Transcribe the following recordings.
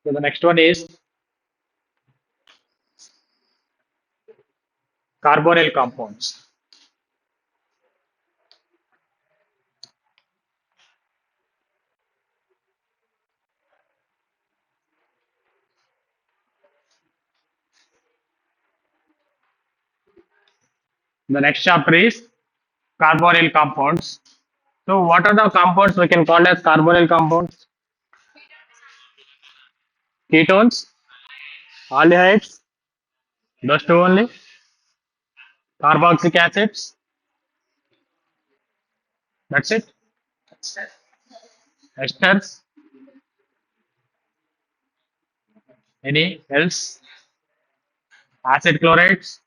So the next one is carbonyl compounds. The next chapter is carbonyl compounds. So what are the compounds we can call as carbonyl compounds? Ketones, aldehydes, those two only, carboxylic acids, that's it. Esters, any else? Acid chlorides,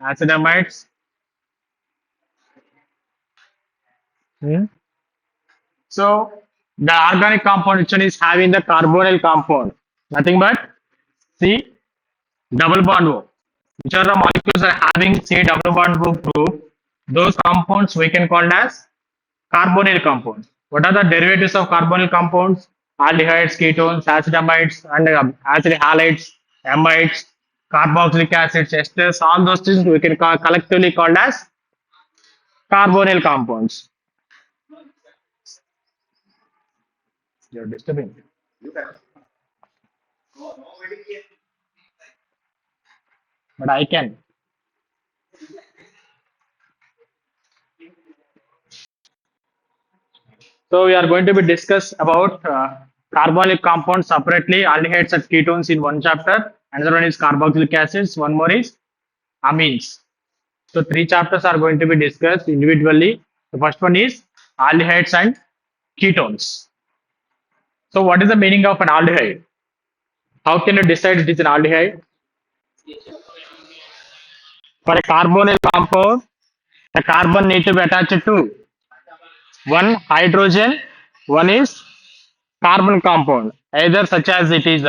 acidamides. Hmm. So the organic compound which one is having the carbonyl compound? Nothing but C double bond O. Which are the molecules are having C double bond O group? Those compounds we can call as carbonyl compounds. What are the derivatives of carbonyl compounds? Aldehydes, ketones, acidamides, and acid halides, amides, carboxylic acids, esters. All those things we can call, collectively called as carbonyl compounds. You're disturbing me. But I can. So we are going to be discuss about carbonyl compounds separately, aldehydes and ketones in one chapter. Another one is carboxylic acids. One more is amines. So three chapters are going to be discussed individually. The first one is aldehydes and ketones. So what is the meaning of an aldehyde? How can you decide it is an aldehyde? For a carbonyl compound, the carbon need to be attached to one hydrogen, one is carbon compound, either such as it is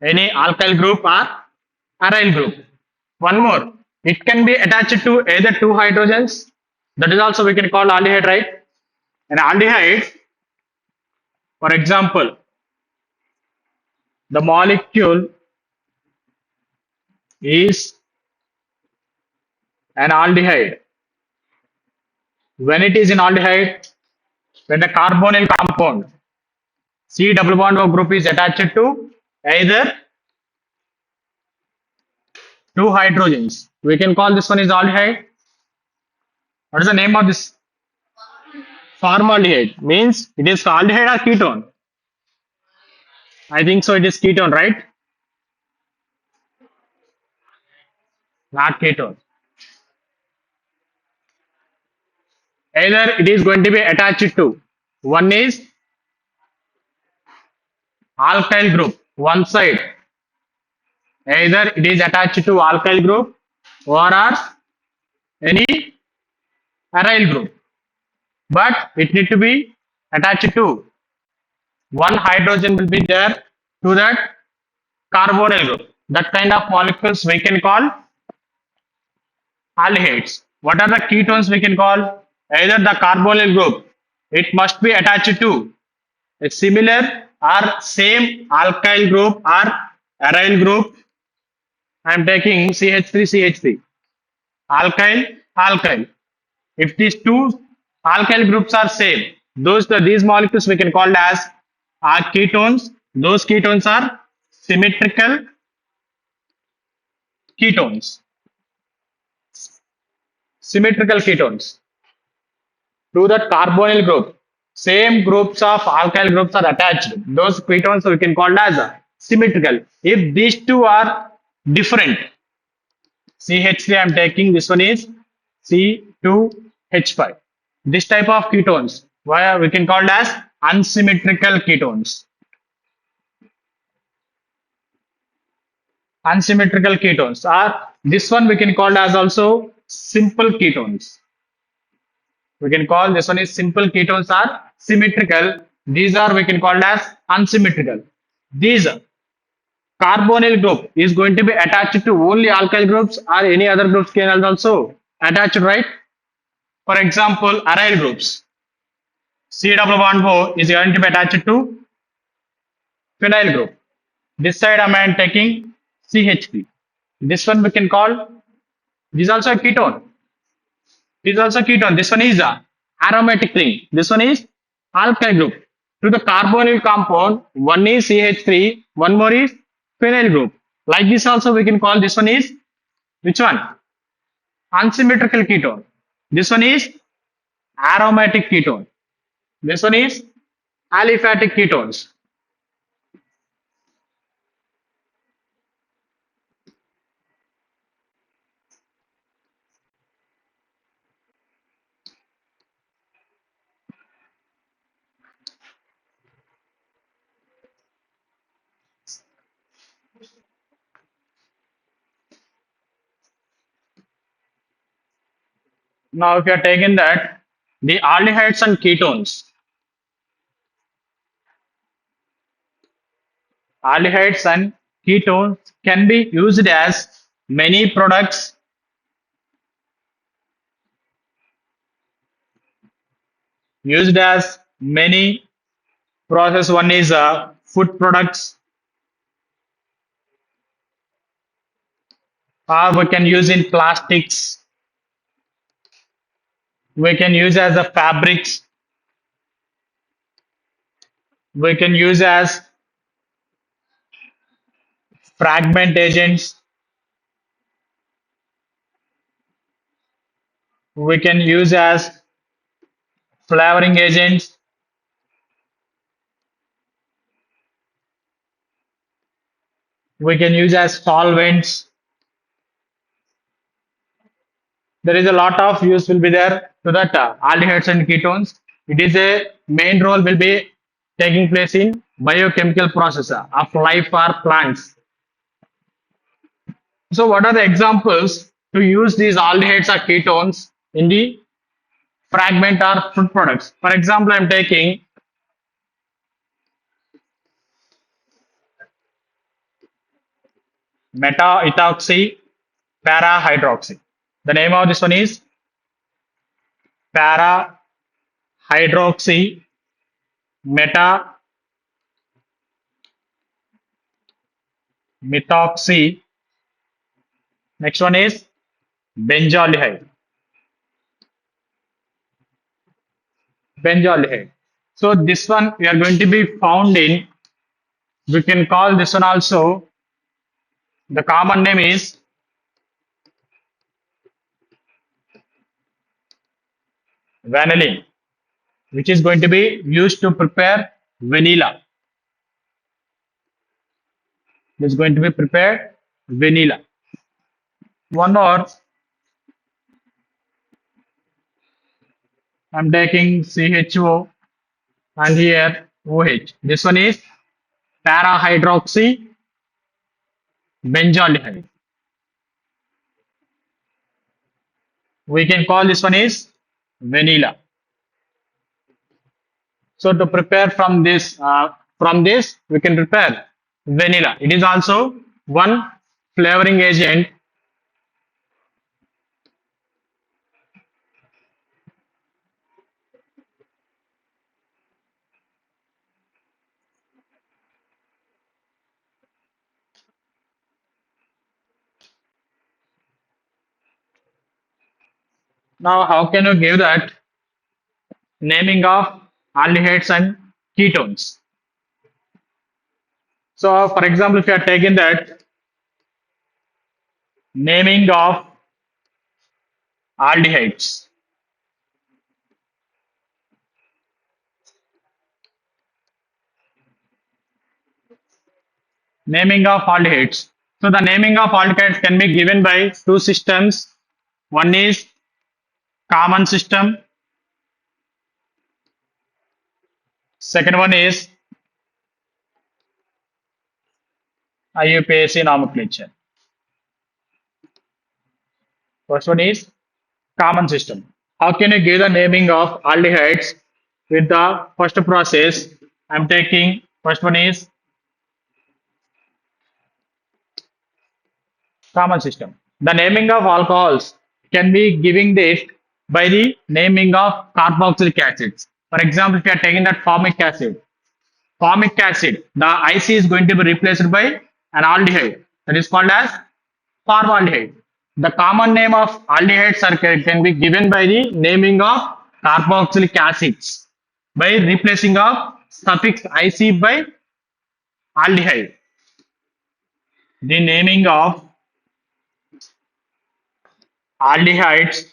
any alkyl group or aryl group. One more, it can be attached to either two hydrogens. That is also we can call aldehyde, right? An aldehyde, for example, the molecule is an aldehyde. When it is an aldehyde, when the carbonyl compound C double bond O group is attached to either two hydrogens, we can call this one is aldehyde. What is the name of this? Formaldehyde means it is aldehyde or ketone. I think so. It is ketone, right? Not ketone. Either it is going to be attached to one is alkyl group, one side. Either it is attached to alkyl group or any aryl group, but it need to be attached to one hydrogen will be there to that carbonyl group. That kind of molecules we can call aldehydes. What are the ketones we can call? Either the carbonyl group, it must be attached to a similar or same alkyl group or aryl group. I am taking CH3, CH3. Alkyl, alkyl. If these two alkyl groups are same, these molecules we can call as are ketones. Those ketones are symmetrical ketones. Symmetrical ketones to that carbonyl group. Same groups of alkyl groups are attached. Those ketones we can call as symmetrical. If these two are different, CH3 I am taking, this one is C2H5. This type of ketones, why we can call as unsymmetrical ketones. Unsymmetrical ketones are this one we can call as also simple ketones. We can call this one is simple ketones are symmetrical. These are we can call as unsymmetrical. These carbonyl group is going to be attached to only alkyl groups or any other groups can also attach, right? For example, aryl groups. C double bond O is going to be attached to phenyl group. This side I am taking CH3. This one we can call, this is also a ketone. This is also ketone. This one is a aromatic ring. This one is alkyl group. To the carbonyl compound, one is CH3, one more is phenyl group. Like this also we can call, this one is which one? Unsymmetrical ketone. This one is aromatic ketone. This one is aliphatic ketones. Now, if you are taking that, the aldehydes and aldehydes and ketones can be used as many products, used as many process. One is food products, or we can use in plastics. We can use as a fabrics. We can use as fragment agents. We can use as flavoring agents. We can use as solvents. There is a lot of use will be there to that aldehydes and ketones. It is a main role will be taking place in biochemical process of life or plants. So what are the examples to use these aldehydes or ketones in the fragment or food products? For example, I am taking meta-ethoxy para-hydroxy. The name of this one is para-hydroxy meta-methoxy. Next one is benzaldehyde. Benzaldehyde. So this one we are going to be found in, we can call this one also, the common name is vanillin, which is going to be used to prepare vanilla. It's going to be prepared vanilla. One more, I'm taking CHO and here OH. This one is para-hydroxy benzaldehyde. We can call this one is vanilla. So to prepare from this we can prepare vanilla. It is also one flavoring agent. Now, how can you give that naming of aldehydes and ketones? So, for example, if you are taking that naming of aldehydes, naming of aldehydes. So, the naming of aldehydes can be given by two systems. One is common system. Second one is IUPAC nomenclature. First one is common system. How can you give the naming of aldehydes with the first process? I'm taking first one is common system. The naming of alcohols can be giving it by the naming of carboxylic acids. For example, if you are taking that formic acid, the IC is going to be replaced by an aldehyde that is called as formaldehyde. The common name of aldehydes can be given by the naming of carboxylic acids by replacing of suffix IC by aldehyde. The naming of aldehydes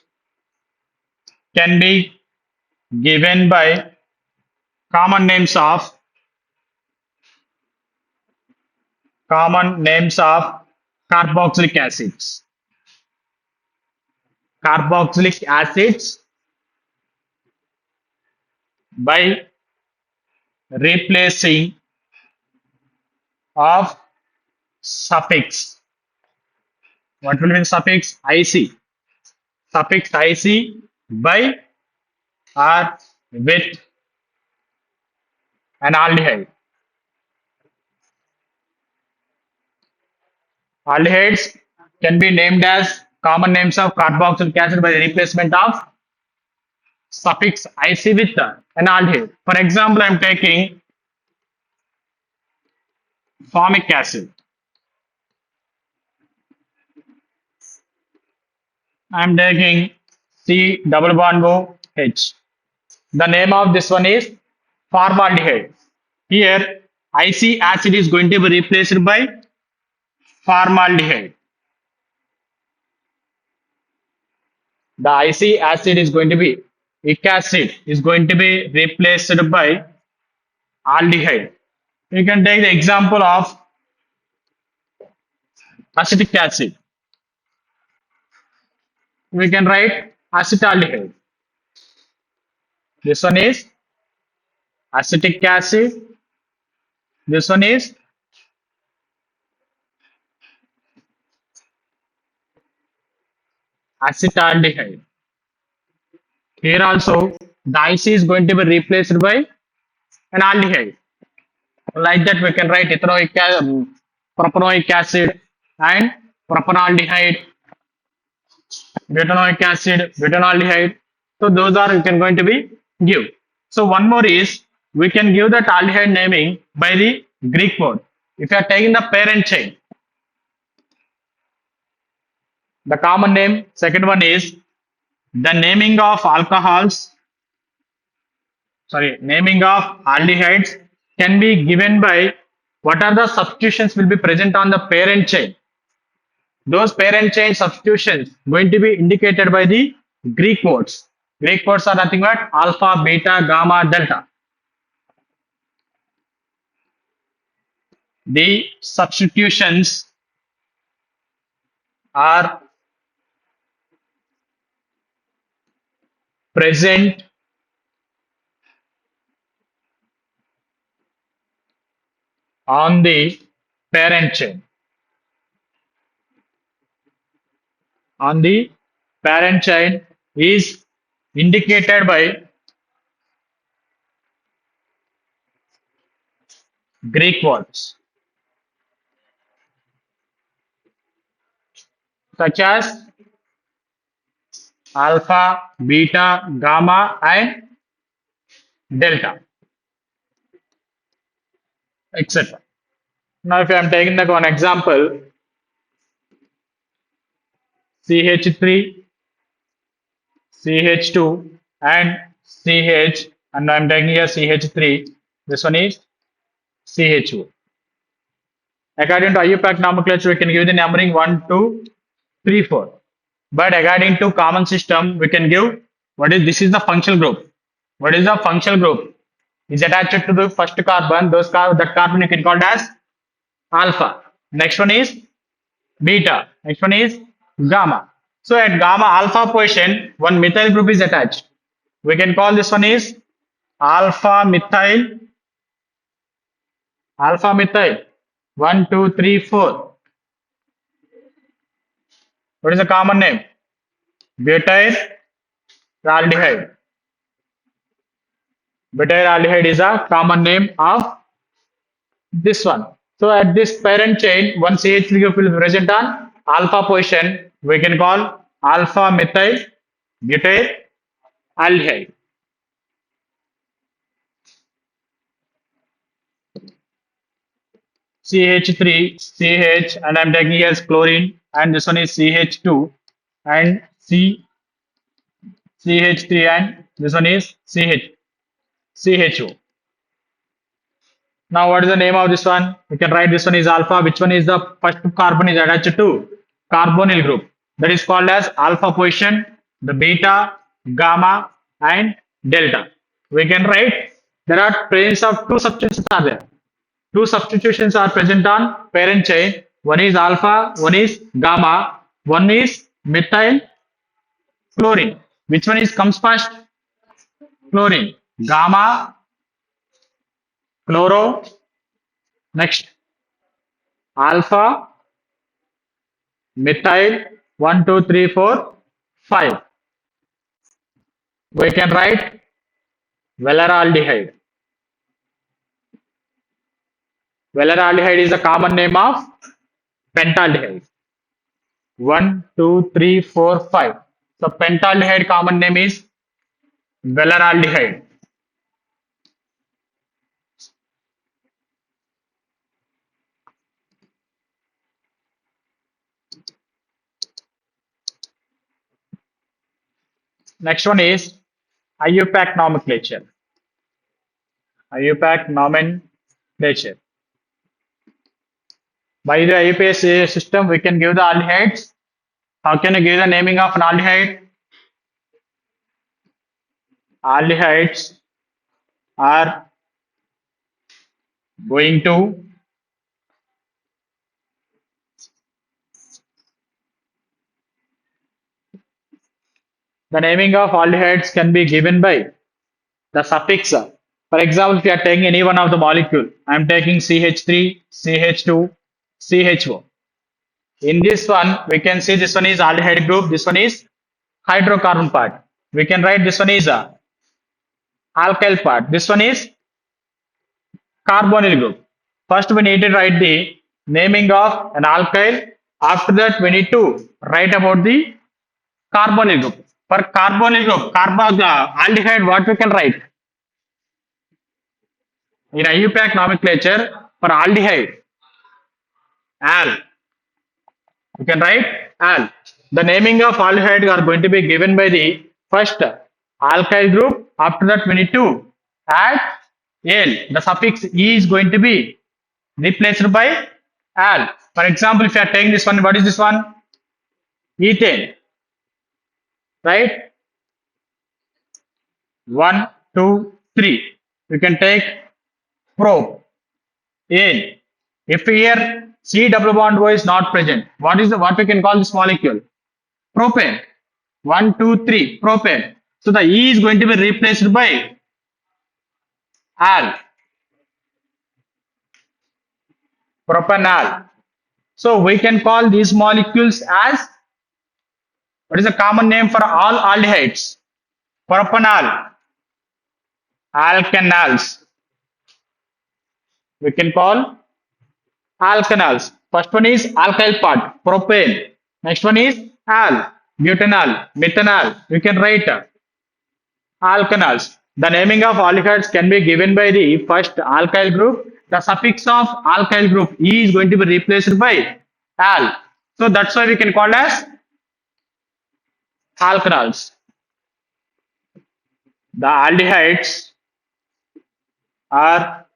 can be given by common names of carboxylic acids. Carboxylic acids by replacing of suffix. What will be the suffix IC? Suffix IC by or with an aldehyde. Aldehydes can be named as common names of carboxylic acid by the replacement of suffix IC with an aldehyde. For example, I am taking formic acid. I am taking C double bond O H. The name of this one is formaldehyde. Here, IC acid is going to be replaced by formaldehyde. The IC acid is going to be ic acid is going to be replaced by aldehyde. You can take the example of acetic acid. We can write acetaldehyde. This one is acetic acid. This one is acetaldehyde. Here also the IC is going to be replaced by an aldehyde. Like that we can write propanoic acid and propanaldehyde, butanoic acid, butanaldehyde. So those are you can going to be give. So one more is we can give that aldehyde naming by the Greek word. If you are taking the parent chain, the common name, second one is the naming of alcohols, naming of aldehydes can be given by what are the substitutions will be present on the parent chain. Those parent chain substitutions going to be indicated by the Greek words. Greek words are nothing but alpha, beta, gamma, delta. The substitutions are present on the parent chain. On the parent chain is indicated by Greek words such as alpha, beta, gamma, and delta, etc. Now, if I am taking that one example, CH3, CH2, and CH, and I am taking here CH3. This one is CHO. According to IUPAC nomenclature, we can give the numbering 1, 2, 3, 4. But according to common system, we can give what is this is the functional group. What is the functional group? Is attached to the first carbon. That carbon you can call as alpha. Next one is beta. Next one is gamma. So at gamma alpha position, one methyl group is attached. We can call this one is alpha methyl. Alpha methyl. 1, 2, 3, 4. What is the common name? Butyl aldehyde. Butyl aldehyde is a common name of this one. So at this parent chain, one CH3 group will be present on alpha position. We can call alpha methyl butyl aldehyde. CH3, CH, and I'm taking as chlorine, and this one is CH2, and CH3, and this one is CHO. Now, what is the name of this one? We can write this one is alpha. Which one is the first carbon is attached to? Carbonyl group. That is called as alpha position, the beta, gamma, and delta. We can write there are presence of two substances are there. Two substitutions are present on parent chain. One is alpha, one is gamma, one is methyl chlorine. Which one is comes first? Chlorine. Gamma, chloro, next alpha, methyl, 1, 2, 3, 4, 5. We can write valeraldehyde. Valeraldehyde is the common name of pentaldehyde. 1, 2, 3, 4, 5. So pentaldehyde common name is valeraldehyde. Next one is IUPAC nomenclature. IUPAC nomenclature. By the IUPAC system, we can give the aldehydes. How can you give the naming of an aldehyde? Aldehydes are going to the naming of aldehydes can be given by the suffix. For example, if you are taking any one of the molecule, I am taking CH3, CH2, CHO. In this one, we can see this one is aldehyde group, this one is hydrocarbon part. We can write this one is a alkyl part. This one is carbonyl group. First, we need to write the naming of an alkyl. After that, we need to write about the carbonyl group. For carbonyl group, aldehyde, what we can write? In IUPAC nomenclature, for aldehyde, al, you can write al. The naming of aldehyde are going to be given by the first alkyl group. After that, we need to add al. The suffix e is going to be replaced by al. For example, if you are taking this one, what is this one? Ethane, right? 1, 2, 3. You can take pro, ane. If here C double bond O is not present, what we can call this molecule? Propane. 1, 2, 3. Propane. So the E is going to be replaced by al, propanal. So we can call these molecules as what is the common name for all aldehydes? Propanal, alkanals. We can call alkanals. First one is alkyl part, propane. Next one is al, butanal, methanol. We can write alkanals. The naming of aldehydes can be given by the first alkyl group. The suffix of alkyl group E is going to be replaced by al. So that's why we can call as alkanals. The aldehydes are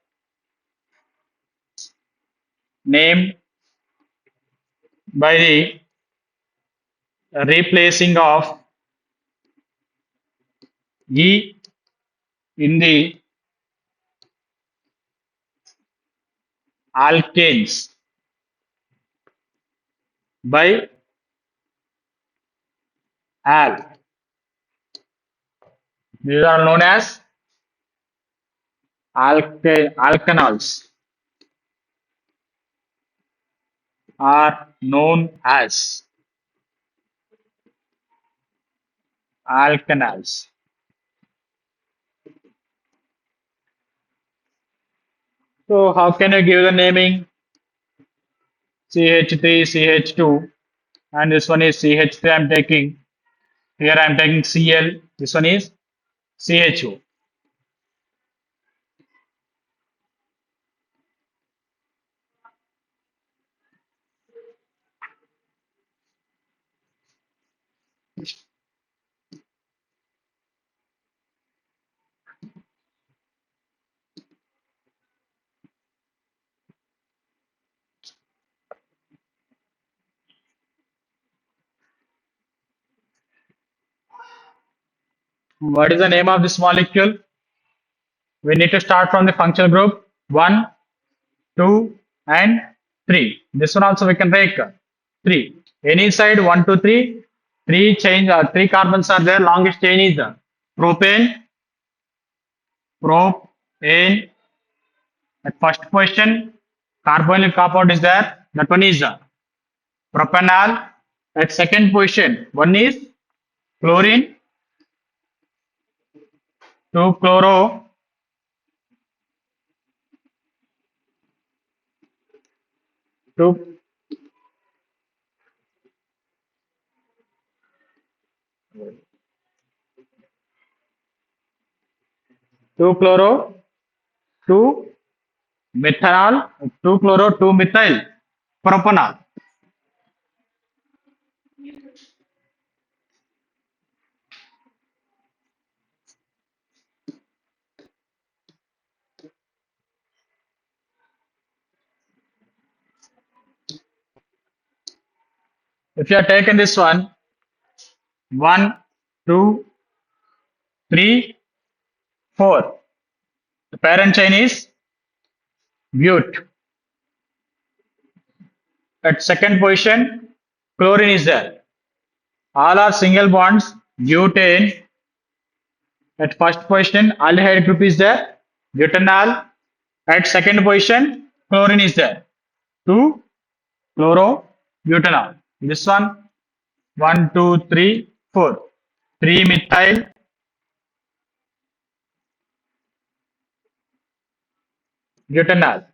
named by the replacing of E in the alkanes by al. These are known as alkanals. Are known as alkanals. So how can you give the naming? CH3, CH2, and this one is CH3 I'm taking. Here I'm taking Cl, this one is CHO. What is the name of this molecule? We need to start from the functional group 1, 2, and 3. This one also we can take 3. Any side 1, 2, 3. Three chains, three carbons are there. Longest chain is propane, propane. At first position, carbonyl compound is there. That one is propanol. At second position, one is chlorine, 2 chloro, 2 2 chloro, 2 methanol, 2 chloro, 2 methyl propanol. If you are taken this one, 2, 3, 4. The parent chain is bute. At second position, chlorine is there. All are single bonds. Butane. At first position, aldehyde group is there. Butanol. At second position, chlorine is there. 2 chlorobutanol. This one, 2, 3, 4. 3 methyl butanol.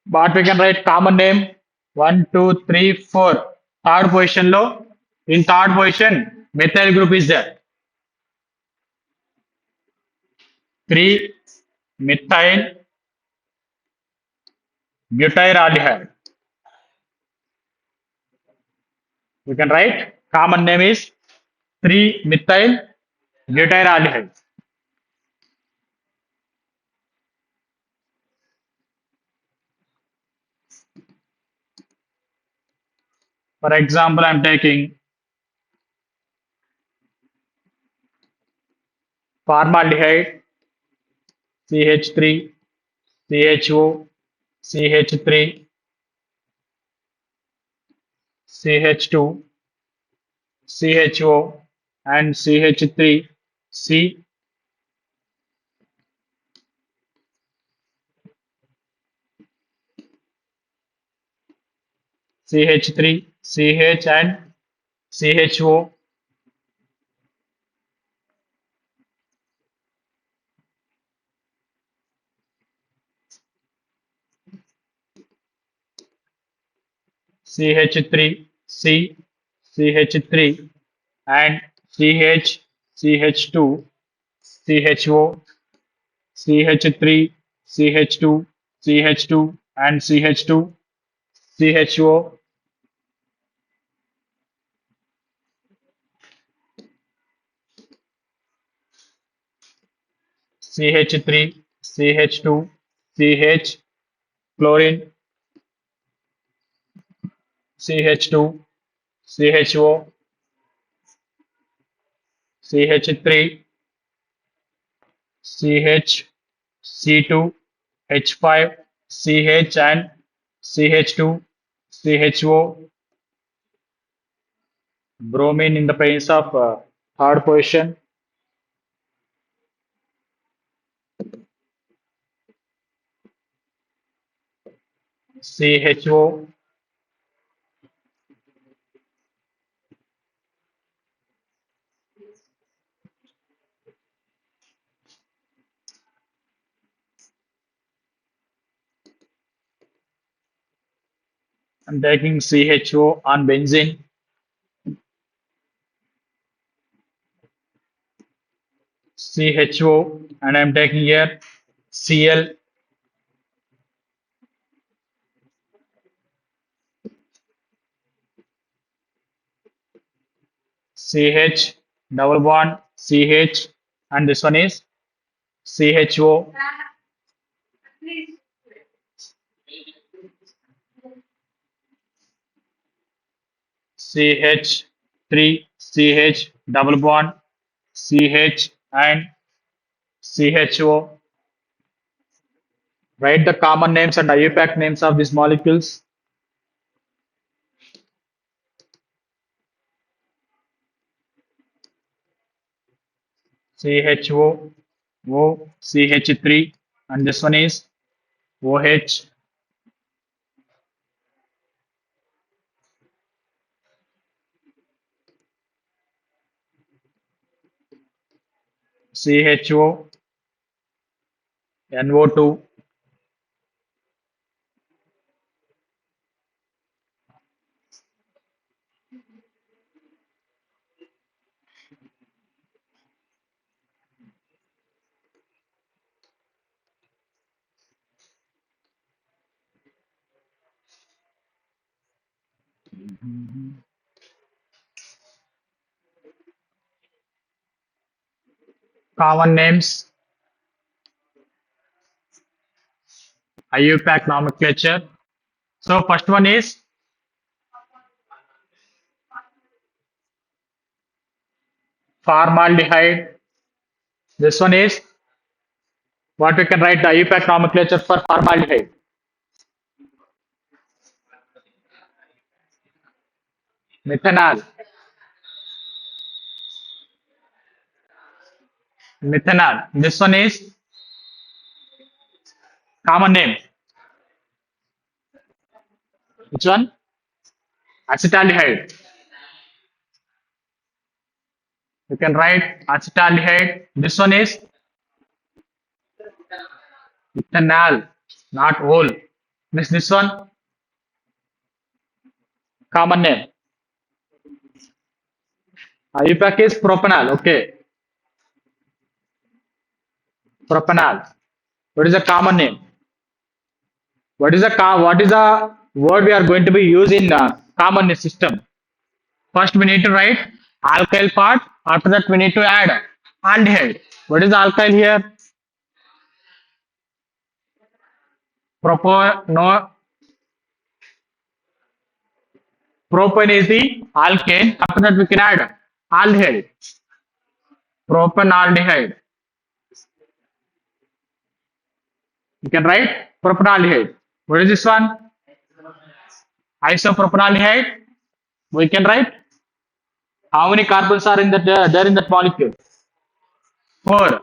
But we can write common name 1, 2, 3, 4. Third position low. In third position, methyl group is there. 3 methyl butyraldehyde. We can write common name is 3 methyl butyraldehyde. For example, I am taking formaldehyde, CH3, CHO, CH3, CH2, CHO, and CH3, C, CH3, CH, and CHO, CH3, C, CH3, and CH, CH2, CHO, CH3, CH2, CH2, and CH2, CHO, CH3, CH2, CH, chlorine, CH2, CHO, CH3, CH, C2, H5, CH, and CH2, CHO, bromine in the presence of third position, CHO, I'm taking CHO on benzene, CHO, and I'm taking here Cl, CH, double bond, CH, and this one is CHO, CH3, CH, double bond, CH and CHO. Write the common names and IUPAC names of these molecules. CHO, O, CH3, and this one is OH, CHO, NO2, common names, IUPAC nomenclature. So first one is formaldehyde. This one is what we can write the IUPAC nomenclature for formaldehyde. Methanol, methanol. This one is common name. Which one? Acetaldehyde. You can write acetaldehyde. This one is ethanol, not whole. This one, common name. IUPAC is propanol. Okay, propanol. What is the common name? What is the word we are going to be using in common system? First, we need to write alkyl part. After that, we need to add aldehyde. What is the alkyl here? No, propane is the alkane. After that, we can add aldehyde. Propanaldehyde. You can write propanaldehyde. What is this one? Isopropanaldehyde. We can write how many carbons are in that there in that molecule? Four.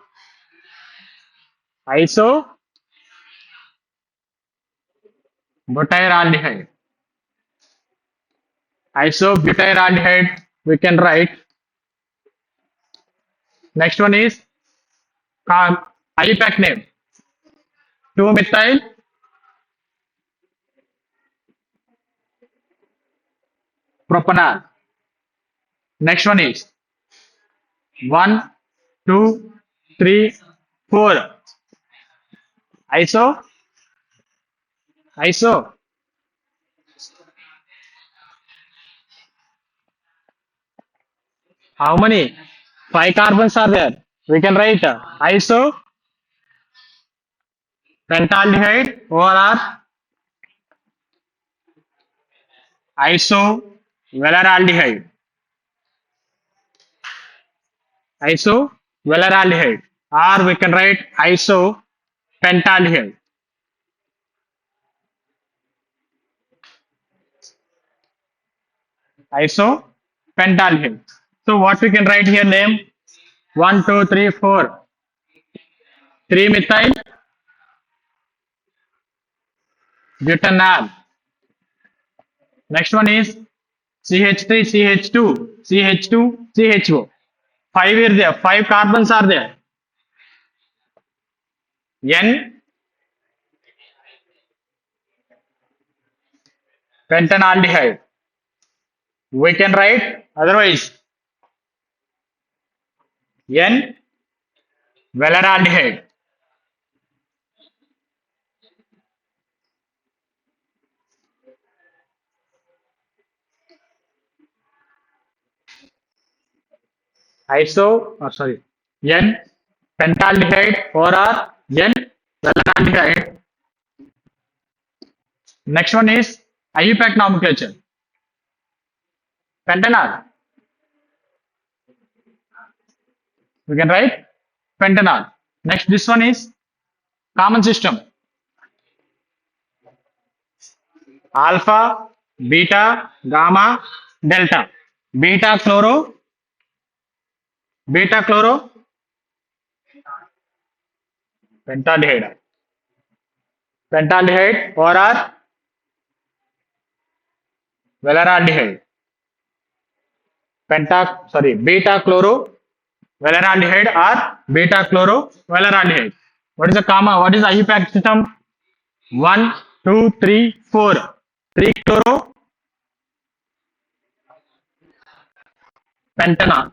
Isobutyraldehyde. Isobutyraldehyde. We can write. Next one is IUPAC name. 2-methyl propanol. Next one is 1, 2, 3, 4. Iso, iso. How many? 5 carbons are there. We can write iso pentaldehyde or iso valeraldehyde. Iso valeraldehyde. Or we can write iso pentaldehyde. Iso pentaldehyde. So what we can write here name? 1, 2, 3, 4. 3-methyl butanol. Next one is CH3, CH2, CH2, CHO. 5 is there. 5 carbons are there. N pentanaldehyde. We can write otherwise N valeraldehyde. Sorry, N pentaldehyde or N valeraldehyde. Next one is IUPAC nomenclature. Pentanol. We can write pentanol. Next, this one is common system. Alpha, beta, gamma, delta. Beta chloro, beta chloro, pentaldehyde. Pentaldehyde or our valeraldehyde. Beta chloro valeraldehyde or beta chloro valeraldehyde. What is the comma? What is the IUPAC system? 1, 2, 3, 4. 3 chloro pentanol.